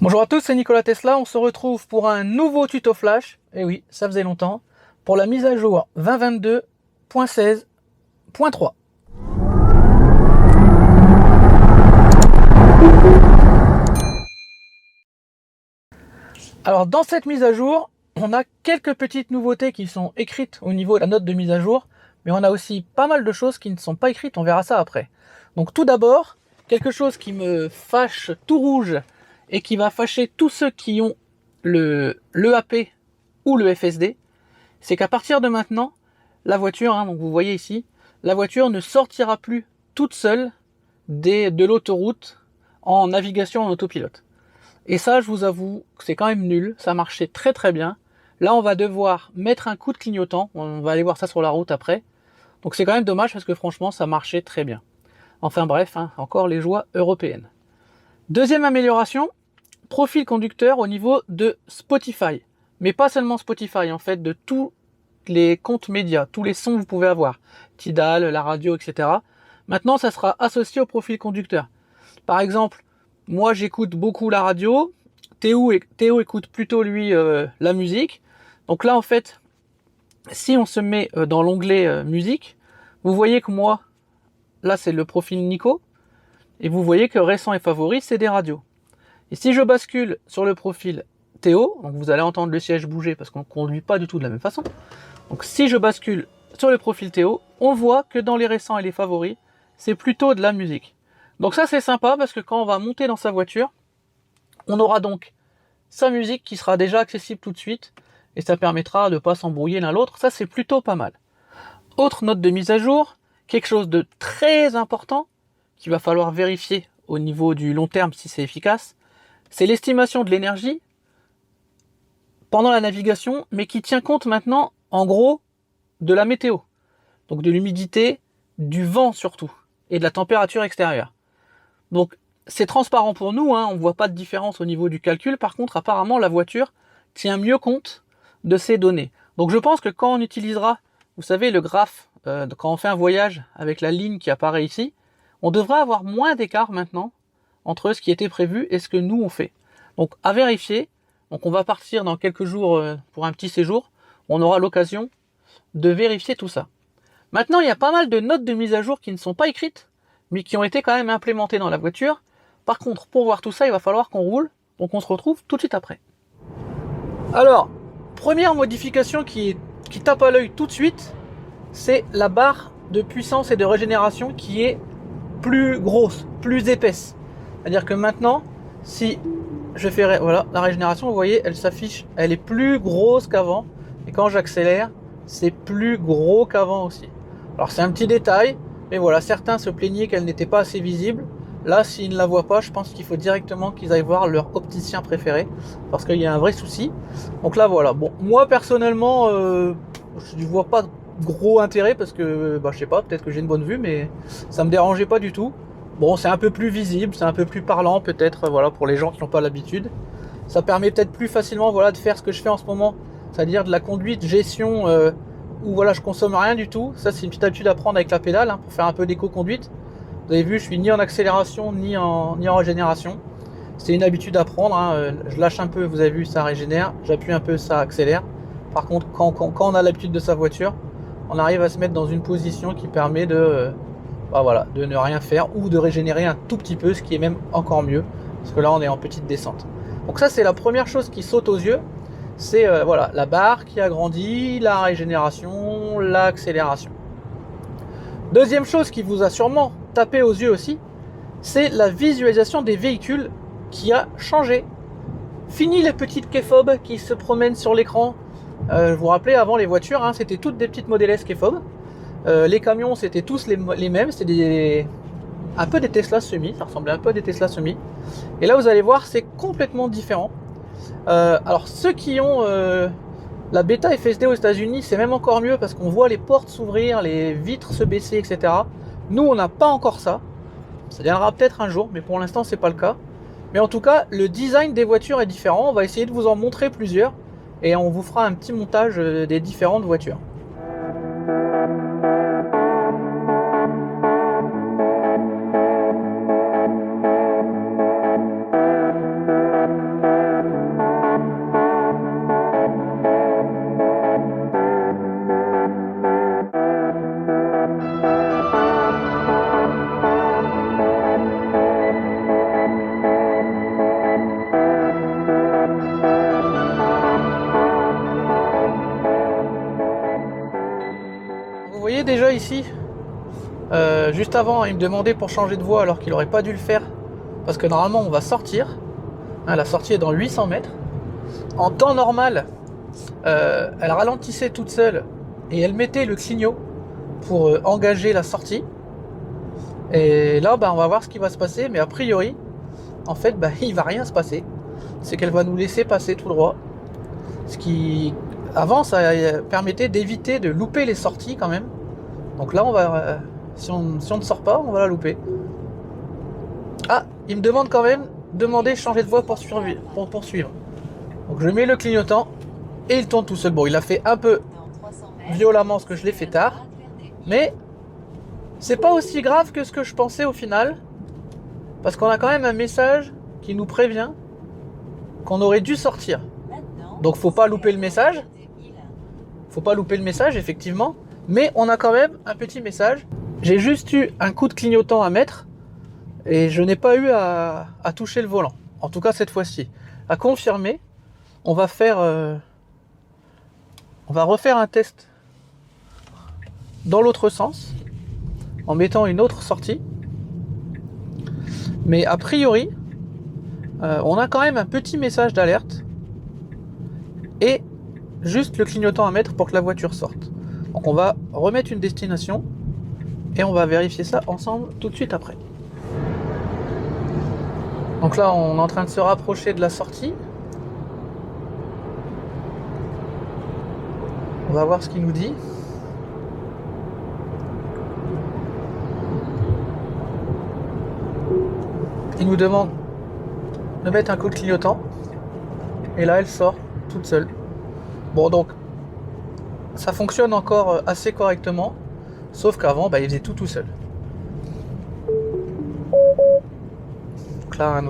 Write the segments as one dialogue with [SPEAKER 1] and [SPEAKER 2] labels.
[SPEAKER 1] Bonjour à tous, c'est Nicolas Tesla, on se retrouve pour un nouveau tuto flash, et oui, ça faisait longtemps, pour la mise à jour 2022.16.3. Alors dans cette mise à jour, on a quelques petites nouveautés qui sont écrites au niveau de la note de mise à jour, mais on a aussi pas mal de choses qui ne sont pas écrites, on verra ça après. Donc tout d'abord, quelque chose qui me fâche tout rouge et qui va fâcher tous ceux qui ont l'EAP ou le FSD, c'est qu'à partir de maintenant, la voiture, donc vous voyez ici, la voiture ne sortira plus toute seule de l'autoroute en navigation en autopilote. Et ça, je vous avoue que c'est quand même nul, ça marchait très très bien. Là, on va devoir mettre un coup de clignotant, on va aller voir ça sur la route après. Donc c'est quand même dommage parce que franchement, ça marchait très bien. Enfin bref, encore les joies européennes. Deuxième amélioration, profil conducteur au niveau de Spotify. Mais pas seulement Spotify, en fait, de tous les comptes médias, tous les sons que vous pouvez avoir. Tidal, la radio, etc. Maintenant, ça sera associé au profil conducteur. Par exemple, moi j'écoute beaucoup la radio, Théo écoute plutôt lui la musique. Donc là, en fait, si on se met dans l'onglet musique, vous voyez que moi, là c'est le profil Nico, et vous voyez que récent et favori, c'est des radios. Et si je bascule sur le profil Théo, donc vous allez entendre le siège bouger parce qu'on ne conduit pas du tout de la même façon. Donc si je bascule sur le profil Théo, on voit que dans les récents et les favoris, c'est plutôt de la musique. Donc ça c'est sympa parce que quand on va monter dans sa voiture, on aura donc sa musique qui sera déjà accessible tout de suite et ça permettra de ne pas s'embrouiller l'un l'autre. Ça c'est plutôt pas mal. Autre note de mise à jour, quelque chose de très important qu'il va falloir vérifier au niveau du long terme si c'est efficace, c'est l'estimation de l'énergie pendant la navigation, mais qui tient compte maintenant, en gros, de la météo. Donc de l'humidité, du vent surtout, et de la température extérieure. Donc c'est transparent pour nous, on ne voit pas de différence au niveau du calcul. Par contre, apparemment, la voiture tient mieux compte de ces données. Donc je pense que quand on utilisera, vous savez, le graphe, quand on fait un voyage avec la ligne qui apparaît ici, on devrait avoir moins d'écart maintenant entre ce qui était prévu et ce que nous on fait. Donc à vérifier. Donc on va partir dans quelques jours pour un petit séjour. On aura l'occasion de vérifier tout ça. Maintenant, il y a pas mal de notes de mise à jour qui ne sont pas écrites, mais qui ont été quand même implémentées dans la voiture. Par contre, pour voir tout ça, il va falloir qu'on roule. Donc on se retrouve tout de suite après. Alors, première modification qui tape à l'œil tout de suite, c'est la barre de puissance et de régénération qui est plus grosse, plus épaisse. C'est-à-dire que maintenant, si je fais voilà, la régénération, vous voyez, elle s'affiche, elle est plus grosse qu'avant. Et quand j'accélère, c'est plus gros qu'avant aussi. Alors c'est un petit détail, mais voilà, certains se plaignaient qu'elle n'était pas assez visible. Là, s'ils ne la voient pas, je pense qu'il faut directement qu'ils aillent voir leur opticien préféré, parce qu'il y a un vrai souci. Donc là, voilà. Bon, moi personnellement, je ne vois pas gros intérêt, parce que, je sais pas, peut-être que j'ai une bonne vue, mais ça me dérangeait pas du tout. Bon, c'est un peu plus visible, c'est un peu plus parlant peut-être, voilà, pour les gens qui n'ont pas l'habitude. Ça permet peut-être plus facilement, voilà, de faire ce que je fais en ce moment, c'est-à-dire de la conduite, gestion, où voilà, je consomme rien du tout. Ça, c'est une petite habitude à prendre avec la pédale, pour faire un peu d'éco-conduite. Vous avez vu, je suis ni en accélération ni en régénération. C'est une habitude à prendre. Je lâche un peu, vous avez vu, ça régénère. J'appuie un peu, ça accélère. Par contre, quand on a l'habitude de sa voiture, on arrive à se mettre dans une position qui permet de ne rien faire ou de régénérer un tout petit peu, ce qui est même encore mieux, parce que là on est en petite descente. Donc ça c'est la première chose qui saute aux yeux, c'est la barre qui agrandit, la régénération, l'accélération. Deuxième chose qui vous a sûrement tapé aux yeux aussi, c'est la visualisation des véhicules qui a changé. Fini les petites képhobes qui se promènent sur l'écran. Vous vous rappelez, avant les voitures, c'était toutes des petites Model S képhobes. Les camions c'était tous les mêmes, c'était un peu des Tesla semi, ça ressemblait un peu à des Tesla semi. Et là vous allez voir, c'est complètement différent. Alors ceux qui ont la bêta FSD aux États-Unis, c'est même encore mieux parce qu'on voit les portes s'ouvrir, les vitres se baisser, etc. Nous on n'a pas encore ça. Ça viendra peut-être un jour, mais pour l'instant c'est pas le cas. Mais en tout cas, le design des voitures est différent. On va essayer de vous en montrer plusieurs et on vous fera un petit montage des différentes voitures. déjà ici, juste avant, il me demandait pour changer de voie alors qu'il n'aurait pas dû le faire. Parce que normalement, on va sortir. Hein, la sortie est dans 800 mètres. En temps normal, elle ralentissait toute seule et elle mettait le clignot pour engager la sortie. Et là, on va voir ce qui va se passer. Mais a priori, en fait, il va rien se passer. C'est qu'elle va nous laisser passer tout droit. Ce qui, avant, ça permettait d'éviter de louper les sorties quand même. Donc là, si on ne sort pas, on va la louper. Ah, il me demande quand même de changer de voie pour poursuivre. Donc je mets le clignotant et il tourne tout seul. Bon, il a fait un peu violemment ce que je l'ai fait tard, mais c'est pas aussi grave que ce que je pensais au final, parce qu'on a quand même un message qui nous prévient qu'on aurait dû sortir. Donc faut pas louper le message. Faut pas louper le message, effectivement, mais on a quand même un petit message. J'ai juste eu un coup de clignotant à mettre et je n'ai pas eu à toucher le volant. En tout cas cette fois-ci. À confirmer, on va refaire un test dans l'autre sens en mettant une autre sortie. Mais a priori, on a quand même un petit message d'alerte et juste le clignotant à mettre pour que la voiture sorte. Donc on va remettre une destination et on va vérifier ça ensemble tout de suite après. Donc là, on est en train de se rapprocher de la sortie. On va voir ce qu'il nous dit. Il nous demande de mettre un coup de clignotant. Et là, elle sort toute seule. Bon, donc, ça fonctionne encore assez correctement. Sauf qu'avant, il faisait tout seul. Donc là,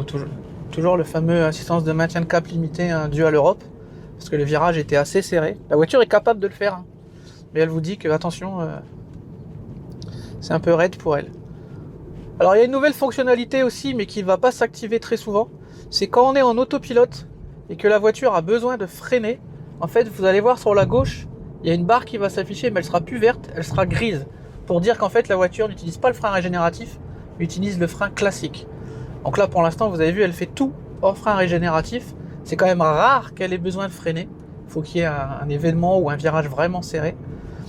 [SPEAKER 1] toujours le fameux assistance de maintien de cap limité dû à l'Europe. Parce que le virage était assez serré. La voiture est capable de le faire. Mais elle vous dit que, attention, c'est un peu raide pour elle. Alors, il y a une nouvelle fonctionnalité aussi, mais qui ne va pas s'activer très souvent. C'est quand on est en autopilote et que la voiture a besoin de freiner. En fait, vous allez voir sur la gauche, il y a une barre qui va s'afficher, mais elle sera plus verte, elle sera grise. Pour dire qu'en fait, la voiture n'utilise pas le frein régénératif, mais utilise le frein classique. Donc là, pour l'instant, vous avez vu, elle fait tout hors frein régénératif. C'est quand même rare qu'elle ait besoin de freiner. Il faut qu'il y ait un événement ou un virage vraiment serré.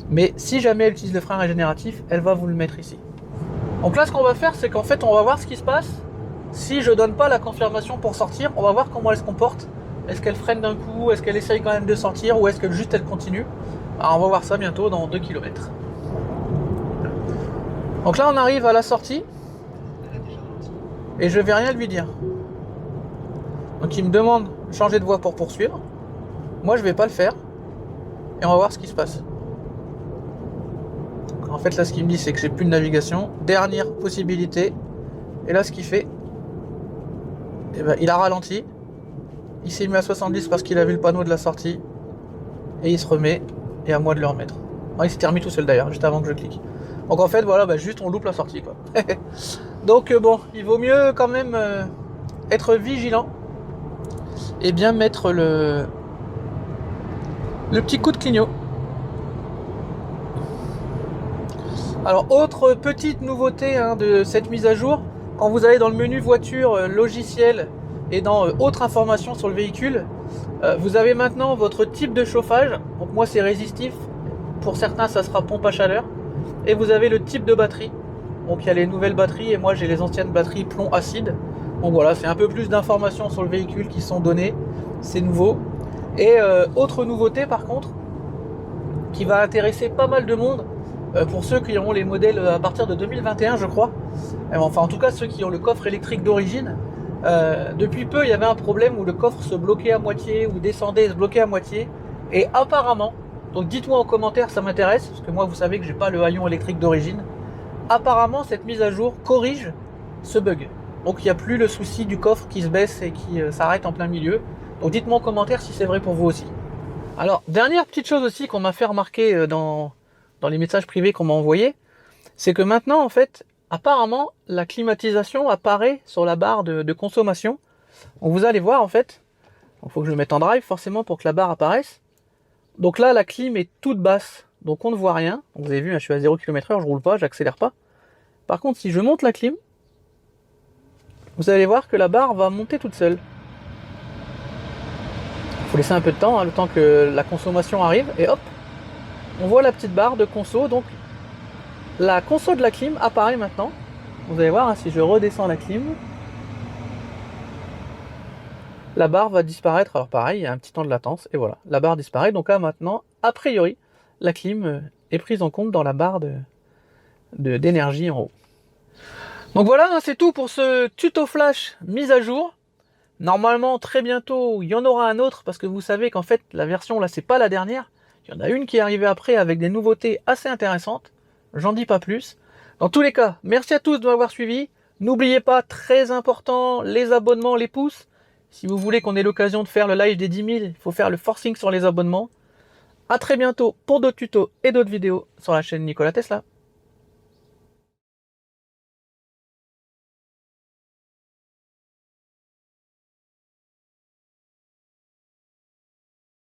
[SPEAKER 1] Mais si jamais elle utilise le frein régénératif, elle va vous le mettre ici. Donc là, ce qu'on va faire, c'est qu'en fait, on va voir ce qui se passe. Si je donne pas la confirmation pour sortir, on va voir comment elle se comporte. Est-ce qu'elle freine d'un coup? Est-ce qu'elle essaye quand même de sortir? Ou est-ce que juste elle continue? Alors on va voir ça bientôt dans 2 km. Donc là, on arrive à la sortie. Et je vais rien lui dire. Donc il me demande de changer de voie pour poursuivre. Moi, je vais pas le faire. Et on va voir ce qui se passe. Donc, en fait, là, ce qu'il me dit, c'est que j'ai plus de navigation. Dernière possibilité. Et là, ce qu'il fait, il a ralenti. Il s'est mis à 70 parce qu'il a vu le panneau de la sortie. Et il se remet. Et à moi de le remettre. Il s'était remis tout seul d'ailleurs, juste avant que je clique. Donc en fait, voilà, juste on loupe la sortie, quoi. Donc bon, il vaut mieux quand même être vigilant. Et bien mettre le petit coup de clignot. Alors, autre petite nouveauté de cette mise à jour, quand vous allez dans le menu voiture, logiciel et dans autres informations sur le véhicule, vous avez maintenant votre type de chauffage. Donc moi c'est résistif, pour certains ça sera pompe à chaleur. Et vous avez le type de batterie. Donc il y a les nouvelles batteries et moi j'ai les anciennes batteries plomb acide. Donc voilà, c'est un peu plus d'informations sur le véhicule qui sont données. C'est nouveau. Et autre nouveauté par contre, qui va intéresser pas mal de monde, pour ceux qui auront les modèles à partir de 2021 je crois. Enfin en tout cas ceux qui ont le coffre électrique d'origine. Depuis peu il y avait un problème où le coffre se bloquait à moitié ou descendait et se bloquait à moitié. Et apparemment, donc dites-moi en commentaire, ça m'intéresse, parce que moi vous savez que j'ai pas le haillon électrique d'origine. Apparemment cette mise à jour corrige ce bug. Donc il n'y a plus le souci du coffre qui se baisse et qui s'arrête en plein milieu. Donc dites-moi en commentaire si c'est vrai pour vous aussi. Alors, dernière petite chose aussi qu'on m'a fait remarquer dans les messages privés qu'on m'a envoyés, c'est que maintenant en fait, apparemment la climatisation apparaît sur la barre de consommation. Donc vous allez voir en fait, il faut que je le mette en drive forcément pour que la barre apparaisse. Donc là la clim est toute basse, donc on ne voit rien. Vous avez vu, je suis à 0 km/h, je roule pas, j'accélère pas. Par contre, si je monte la clim, vous allez voir que la barre va monter toute seule. Il faut laisser un peu de temps, le temps que la consommation arrive, et hop, on voit la petite barre de conso. Donc la conso de la clim apparaît maintenant. Vous allez voir, si je redescends la clim, la barre va disparaître. Alors pareil, il y a un petit temps de latence, et voilà, la barre disparaît. Donc là maintenant, a priori, la clim est prise en compte dans la barre d'énergie en haut. Donc voilà, c'est tout pour ce tuto flash mise à jour. Normalement, très bientôt, il y en aura un autre, parce que vous savez qu'en fait, la version là, c'est pas la dernière. Il y en a une qui est arrivée après avec des nouveautés assez intéressantes. J'en dis pas plus. Dans tous les cas, merci à tous de m'avoir suivi. N'oubliez pas, très important, les abonnements, les pouces. Si vous voulez qu'on ait l'occasion de faire le live des 10 000, il faut faire le forcing sur les abonnements. A très bientôt pour d'autres tutos et d'autres vidéos sur la chaîne Nikola Tesla.